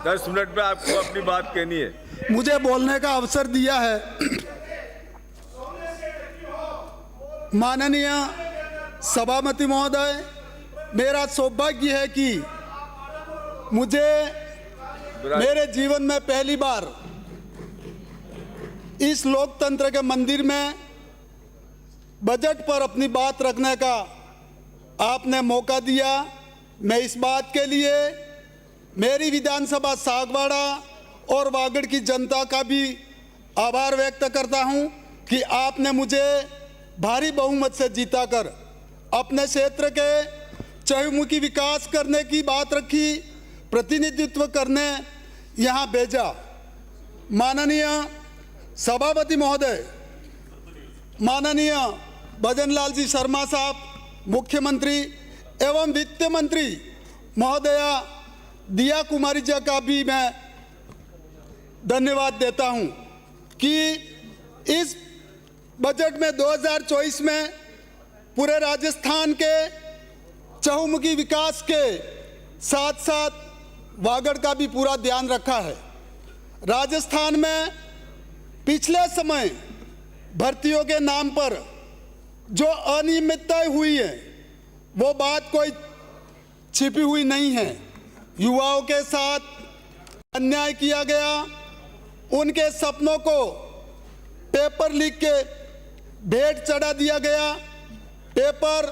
10 minute में आपको अपनी बात कहनी है। मुझे बोलने का अवसर दिया है। माननीय सभापति महोदय, मेरा सौभाग्य है कि मुझे मेरे जीवन में पहली बार इस लोकतंत्र के मंदिर में बजट पर अपनी बात रखने का आपने मौका दिया। मैं इस बात के लिए मेरी विधानसभा सागवाड़ा और वागड़ की जनता का भी आभार व्यक्त करता हूं कि आपने मुझे भारी बहुमत से जीताकर अपने क्षेत्र के चहुमुखी विकास करने की बात रखी, प्रतिनिधित्व करने यहां भेजा। माननीय सभापति महोदय, माननीय भजनलाल जी शर्मा साहब, मुख्यमंत्री एवं वित्त मंत्री महोदया दिया कुमारी जी का भी मैं धन्यवाद देता हूं कि इस बजट में 2024 में पूरे राजस्थान के चहुमुखी विकास के साथ साथ वागड़ का भी पूरा ध्यान रखा है। राजस्थान में पिछले समय भर्तियों के नाम पर जो अनियमितताएं हुई है वो बात कोई छिपी हुई नहीं है। युवाओं के साथ अन्याय किया गया, उनके सपनों को पेपर लीक के भेंट चढ़ा दिया गया। पेपर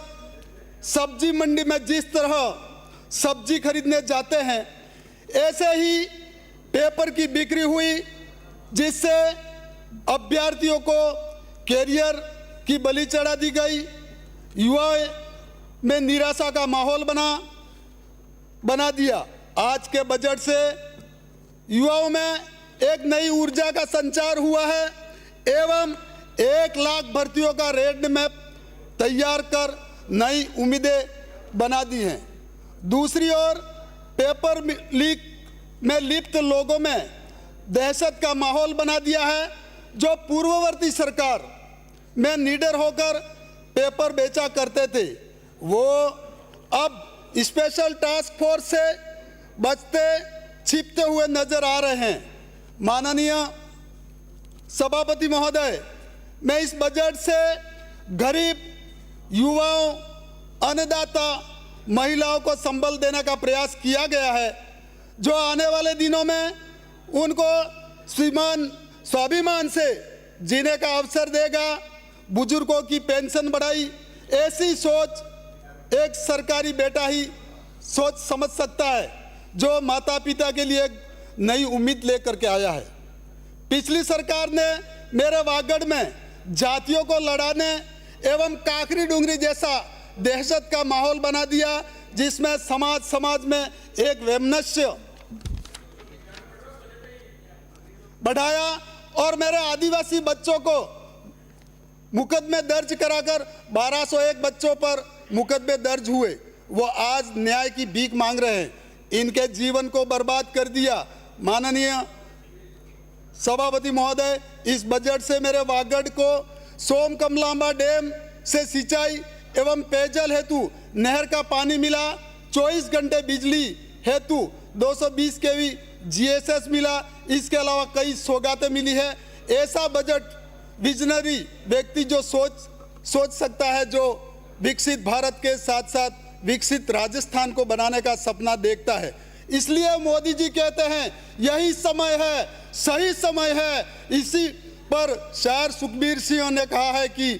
सब्जी मंडी में जिस तरह सब्जी खरीदने जाते हैं ऐसे ही पेपर की बिक्री हुई, जिससे अभ्यर्थियों को कैरियर की बलि चढ़ा दी गई। युवाओं में निराशा का माहौल बना दिया। आज के बजट से युवाओं में एक नई ऊर्जा का संचार हुआ है एवं 1 लाख भर्तियों का रेड मैप तैयार कर नई उम्मीदें बना दी हैं। दूसरी ओर पेपर लीक में लिप्त लोगों में दहशत का माहौल बना दिया है। जो पूर्ववर्ती सरकार में निडर होकर पेपर बेचा करते थे वो अब स्पेशल टास्क फोर्स से बचते छिपते हुए नजर आ रहे हैं। माननीय सभापति महोदय, मैं इस बजट से गरीब युवाओं, अन्नदाता, महिलाओं को संबल देने का प्रयास किया गया है, जो आने वाले दिनों में उनको स्वाभिमान से जीने का अवसर देगा। बुजुर्गों की पेंशन बढ़ाई, ऐसी सोच एक सरकारी बेटा ही सोच समझ सकता है, जो माता पिता के लिए नई उम्मीद लेकर के आया है। पिछली सरकार ने मेरे वागड़ में जातियों को लड़ाने एवं काकरी डूंगरी जैसा दहशत का माहौल बना दिया, जिसमें समाज में एक वैमनस्य बढ़ाया और मेरे आदिवासी बच्चों को मुकदमे दर्ज कराकर 1201 बच्चों पर मुकदमे दर्ज हुए। वो आज न्याय की भीख मांग रहे हैं। इनके जीवन को बर्बाद कर दिया। माननीय सभापति महोदय, इस बजट से मेरे वागड़ को सोम कमलांबा डैम से सिंचाई एवं पेयजल हेतु नहर का पानी मिला। 24 घंटे बिजली हेतु 220 केवी GSS मिला। इसके अलावा कई सौगातें मिली है। ऐसा बजट विजनरी व्यक्ति जो सोच सकता है, जो विकसित भारत के साथ साथ विकसित राजस्थान को बनाने का सपना देखता है। इसलिए मोदी जी कहते हैं यही समय है, सही समय है। इसी पर शायर सुखबीर सिंह ने कहा है कि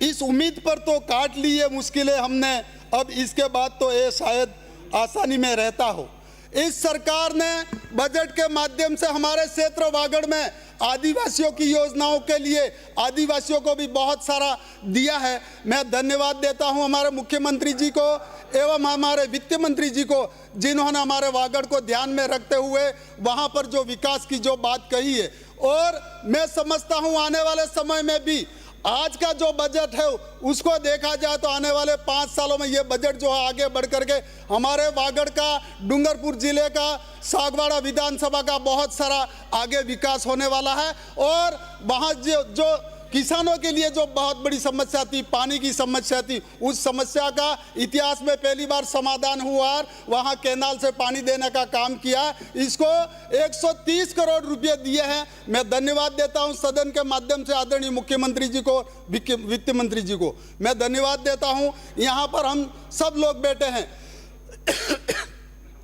इस उम्मीद पर तो काट ली ये मुश्किलें हमने, अब इसके बाद तो ये शायद आसानी में रहता हो। इस सरकार ने बजट के माध्यम से हमारे क्षेत्र वागड़ में आदिवासियों की योजनाओं के लिए आदिवासियों को भी बहुत सारा दिया है। मैं धन्यवाद देता हूं हमारे मुख्यमंत्री जी को एवं हमारे वित्त मंत्री जी को, जिन्होंने हमारे वागड़ को ध्यान में रखते हुए वहां पर जो विकास की जो बात कही है। और मैं समझता हूं आने वाले समय में भी आज का जो बजट है उसको देखा जाए तो आने वाले 5 सालों में ये बजट जो है आगे बढ़ करके हमारे वागड़ का, डूंगरपुर जिले का, सागवाड़ा विधानसभा का बहुत सारा आगे विकास होने वाला है। और वहाँ जो किसानों के लिए जो बहुत बड़ी समस्या थी, पानी की समस्या थी, उस समस्या का इतिहास में पहली बार समाधान हुआ और वहाँ कैनाल से पानी देने का काम किया। इसको 130 करोड़ रुपए दिए हैं। मैं धन्यवाद देता हूँ सदन के माध्यम से आदरणीय मुख्यमंत्री जी को, वित्त मंत्री जी को मैं धन्यवाद देता हूँ। यहाँ पर हम सब लोग बैठे हैं,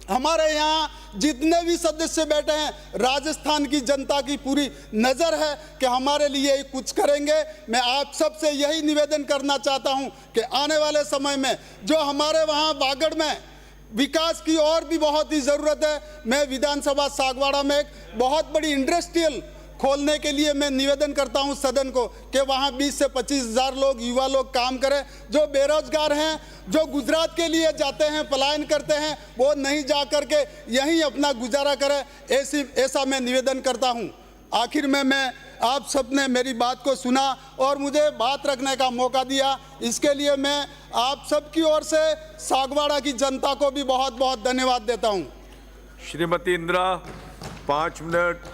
हमारे यहाँ जितने भी सदस्य बैठे हैं, राजस्थान की जनता की पूरी नज़र है कि हमारे लिए कुछ करेंगे। मैं आप सबसे यही निवेदन करना चाहता हूं कि आने वाले समय में जो हमारे वहाँ बागड़ में विकास की और भी बहुत ही ज़रूरत है। मैं विधानसभा सागवाड़ा में एक बहुत बड़ी इंडस्ट्रियल खोलने के लिए मैं निवेदन करता हूं सदन को कि वहां 20 से 25 हज़ार लोग, युवा लोग काम करें। जो बेरोजगार हैं, जो गुजरात के लिए जाते हैं, पलायन करते हैं, वो नहीं जा करके यहीं अपना गुजारा करें, ऐसा मैं निवेदन करता हूं। आखिर में मैं आप सबने मेरी बात को सुना और मुझे बात रखने का मौका दिया, इसके लिए मैं आप सबकी ओर से सागवाड़ा की जनता को भी बहुत बहुत धन्यवाद देता हूँ। श्रीमती इंदिरा 5 मिनट